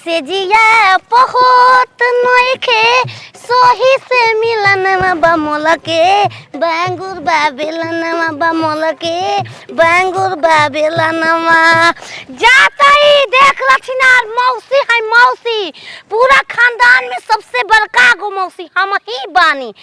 से जिया बहुत नोखे सोही से मिलन बमोल के बैंगुर बाबेलनवा बमोल के बैंगुर बाबेलनवा जाता ही देख लछिनार मौसी है मौसी पूरा खानदान में सबसे बड़का गो मौसी हम ही बानी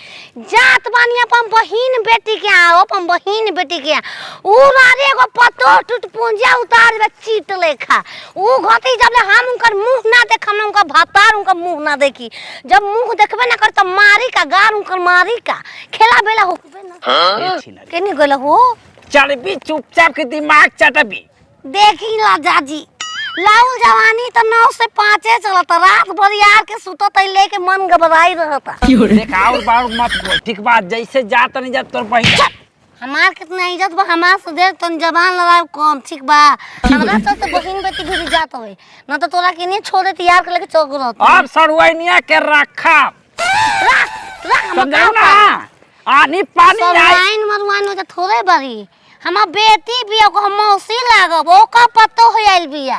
जात बानी अपन बहिन बेटी के अपन बहिन बेटी के उ रारे एगो पतो टूट पुंजा उतार दे चीट लेखा उ घटी जब ले हम उनकर मुंह ना देखम ना उनका भातार उनका मुंह ना देखी जब मुंह देखबे ना कर त मारी का गार उनकर मारी का खेला बेला होबे ना केनी गला हो चलबी चुपचाप के दिमाग चटबी देखी ला जाजी लाऊ जवानी त 9 से 5 चलत रात भर यार के सुतत लेके मन घबराई रहता देखा और बार मत बोल ठीक बात जैसे जात नहीं जात तोर बहिन हमार कितना इज्जत बा हमार से देख तन जबान लड़ाई कम ठीक बा हमरा तो बहिन बेटी भी जात होए न तो तोरा के नहीं छोड़े त यार के लेके चौक रहत अब सरवैनिया के रखा समझाओ ना आनी पानी आई लाइन मरवान हो थोड़े बड़ी हमार बेटी भी ओको मौसी लागब ओका पतो हो आइल बिया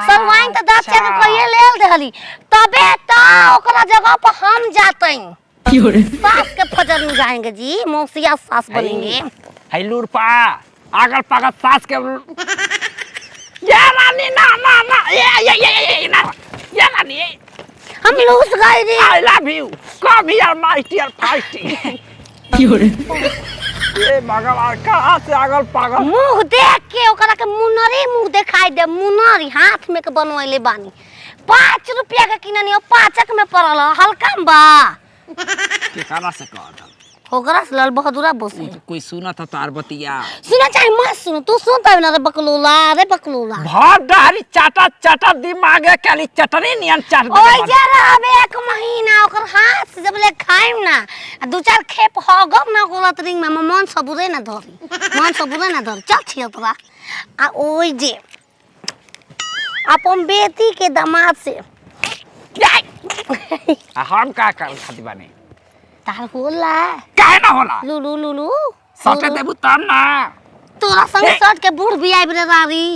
सरवाइन त दांत के कहिए लेल देहली तबे त ओकरा जगह पर हम जातई सास के फजर में जाएंगे जी मौसिया सास बनेंगे है लूरपा आगल पागल सास के ये रानी ना ना ना ये ना ये रानी हम लूस गए रे I love you come here my dear fighting ये भगवान कहां से आगल पागल मुंह देख के ओकरा के मुनरी मुंह दिखाई दे मुनरी हाथ में के बनवले बानी 5 रुपया के किननी 5 में पड़ल हल्का बा के काला से कहत ओकरा से लाल बहादुरा बोसे कोई सुना था तार बतिया सुना चाहे मत सुन तू सुन तब ना रे बकलोला भात डाली चाटा चाटा दिमागे काली चटनी नियन चाट दे ओइ जरा अब 1 महीना ओकर हाथ से जब ले खाइम ना 2-4 खेप होगम ना गोलत रिंग में मन सबुरे ना धर चल छियो तोरा आ ओइ जे अपन बेटी के दामाद से हम का कर खाती बानी तार होला काहे ना होला लुलु सटे देबू तब ना तोरा संग सट के बूढ़ बियाह रे रारी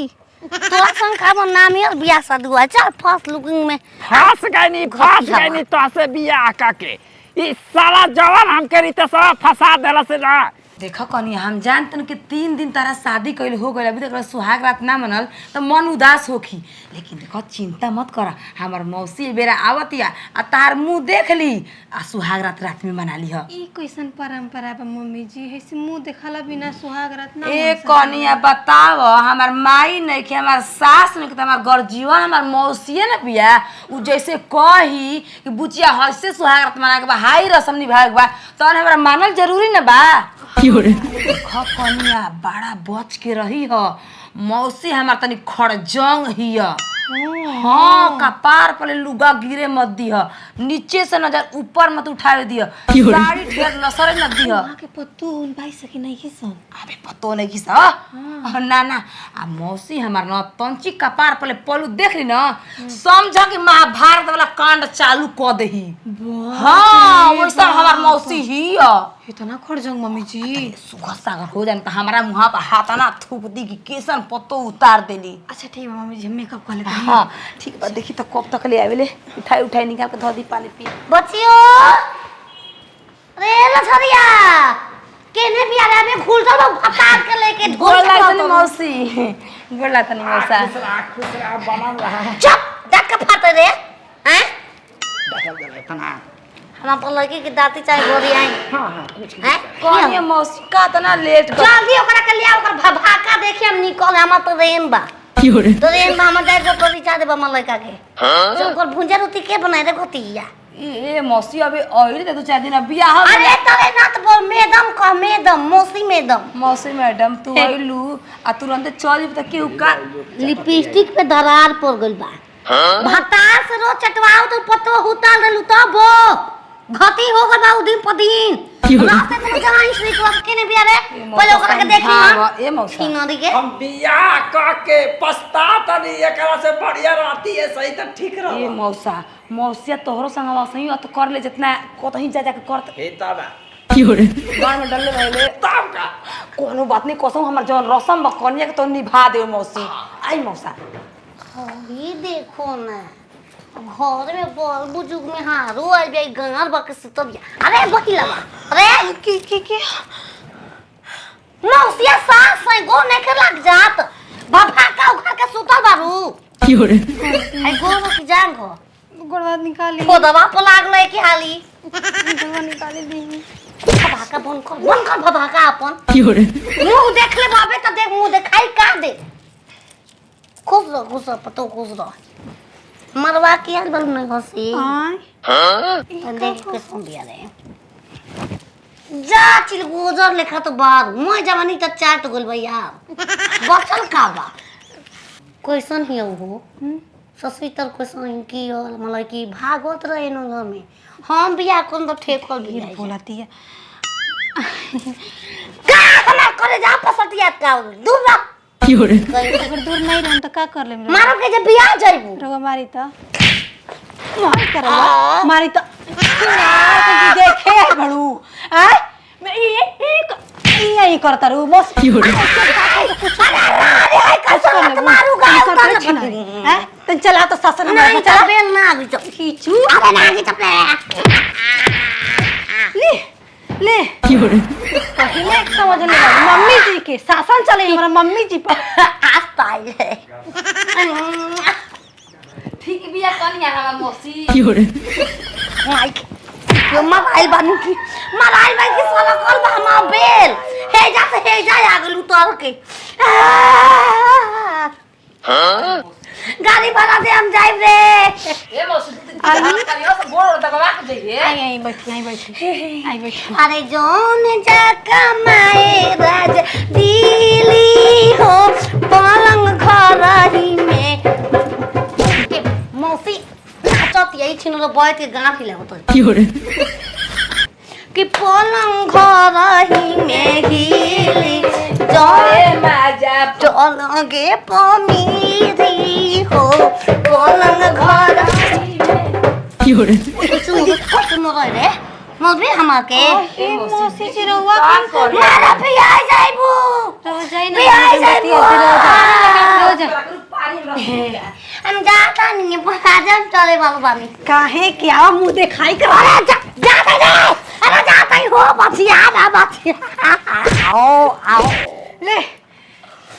तोरा संग खाबो नामियल बियाह सदुआ चल फर्स्ट लुकिंग में फास गईनी तो से बियाह का के ई साला जवान हमके रीते सब फंसा देला से ना देखो कनी हम जानतन कि 3 दिन तारा शादी कइल हो गइल अभी तक सुहाग रात ना मनल तो मन उदास होखी लेकिन देखो चिंता मत कर हमर मौसी बेरा आवतिया आ तार मुंह देख ली आ सुहाग रात में मना ली ह ई कैसन परंपरा बा मम्मी जी ऐसे मुंह देखला बिना सुहाग रात ना ए कनिया बताव हमर माई नहीं के हमर सास नहीं के हमर गर्जीवन हमर मौसीए न बिया उ जैसे कही कि बुचिया हइसे सुहाग रात मना के बा हाई रस्म निभाए के बा तन हमरा मानल जरूरी न बा कनिया बड़ा बच के रही ह मौसी हमार तनी खड़जंग हिय हाँ कपार पर लुगा गिरे मत दिह नीचे से नजर ऊपर मत उठावे दिह साड़ी ढेर लसरे न दिह वहां के पत्तू उन भाई सकी नहीं किसन अबे पतो नहीं किस ना ना आ मौसी हमार न तंची कपार पर पलू देख ली ना समझ कि महाभारत वाला कांड चालू क देही हां वैसा हमार मौसी हिय इतना खड़जंग मम्मी जी सुगर सागर हो जान त हमरा मुहा पर हाथ ना थूक दी कि केसन पत्तो उतार देली अच्छा ठीक है मम्मी जी मेकअप कर लेते हां ठीक बा देखी तो कब तक ले आवेले उठाई निकाल के धो दी पानी पी बच्चियो रे लछरिया केने भी आ रे घुल जा अतार के लेके गोड़ लागतनी मौसी गोड़ लागतनी मौसा खुश रहा बनल रहा चुप देख के फाट रे हैं देखल जले तना हम अपन लड़की के दाती चाहे गोरी आई हां हैं कौन ये मौसी का तना लेट कर जल्दी ओकरा के लिया ओकर भभाका देखि हम निकल हम तो रेन बा ट्रेन में हम जाए जो परिचय देबा मन लड़का के जो ओकर भुंजा रोटी के बनाए रे गोतिया ए मौसी अबे ऑयल दे 2-4 दिन बियाह अरे तरे ना तो बोल मैडम कह मैडम मौसी मैडम तू आइलू आ तुरंत चल जब तक केहू का लिपस्टिक पे दरार पड़ गइल बा भतार से रोज चटवाओ तो पतो उतार देलू तब घटी हो गइल बा उ दिन पर दिन रास्ते में जवान श्री को केने बिया रे पहिले ओकरा के देखी ना ए मौसा नदी के हम बियाह क के पछताता नहीं एकरा से बढ़िया रहती है सही तो ठीक रह ए मौसा मौसिया तोहरो संगवा सही अत कर ले जितना कतही जा के कर हे ताबा गाड़ में डलले रहले तब का कोनो बात नहीं कसम हमर जवन रसम बकनिया के तो निभा दे मौसी आई मौसा ये देखो ना घर में बड़ बुजुर्ग में हारो आ गई गांर बके सुतबिया अरे बहिला अरे की मौसिया सास है गो नहीं के लग जात बाबा का उखड़ के सुतल बारू आई गो की जान गो गोड़वा निकाली खो दवा पर लागले की हाली गोड़वा निकाली दी भभाका बन कर भभाका अपन मुंह देख ले बाबे तो देख मुंह दिखाई का दे खुश रह पतो खुश रह मरवा की यार बल नहीं हंसी देख के सुन दिया रे जा चिल गुजर लेखा तो बार मोय जवानी त चाट गोल भैया बचल का बा क्वेश्चन हियो हो ससुर क्वेश्चन की और मतलब कि भागवत रहे न घर में हम बिया कोन तो ठेकल भी बोलाती है का हमार करे जा पसटिया का दूर रह अगर दूर नहीं रहन तो का कर ले मारो के जे बिया जाइबू रवा मारी तो मारी तो देखे बड़ू आ मैं ये करता रहूं बस तन चला तो सासन हमारा चला बेल ना आगी तो खींचू अरे ना आगी चपले ले पहले समझ ले मम्मी जी के शासन चले हमारा मम्मी जी पर आस्ता है ठीक बिया कनिया हमार मौसी माइक यो मोबाइल बानी की मोबाइल बानी की सोना कॉल बा हम बेल हे जा आगल उतर के गाड़ी भाड़ा दे हम जाइब रे ए मौसी तू करियो से बोल दबा के जाइए आई बैठी अरे जोन जा कमाए राज दिली हो पलंग घर ही में के मौसी चत यही छिन रो बैठ के गाना खिला होतो कि पलंग घर ही में हिली जोए माजा चलगे पमीरी हो पलंग घर सुन रे मौसी हमार के ए मौसी जी रवा मारा भी आ जाइबू रवा जाई भी आ जाइबू रोजा हम जाता नहीं बाजार चले वाला बानी काहे क्या मुंह दिखाई कर अरे जाता नहीं अरे जाता ही हो बचिया ना बचिया आओ ले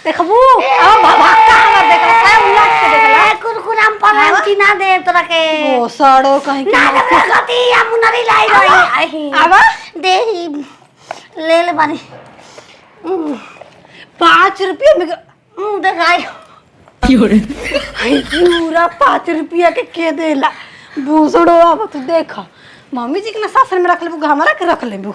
देखबू आ बाबा का हमर देखला सब उलट के देखला कुरकुराम पलांटी ना दे तोरा के ओ सड़ो कहीं ना दे गति हम नरी लाई रही आवा दे ले ले बानी 5 रुपया में देखाई पूरा 5 रुपया के देला बूसड़ो अब तू देख मम्मी जी के ना सासन में रख लेबू हमरा के रख लेबू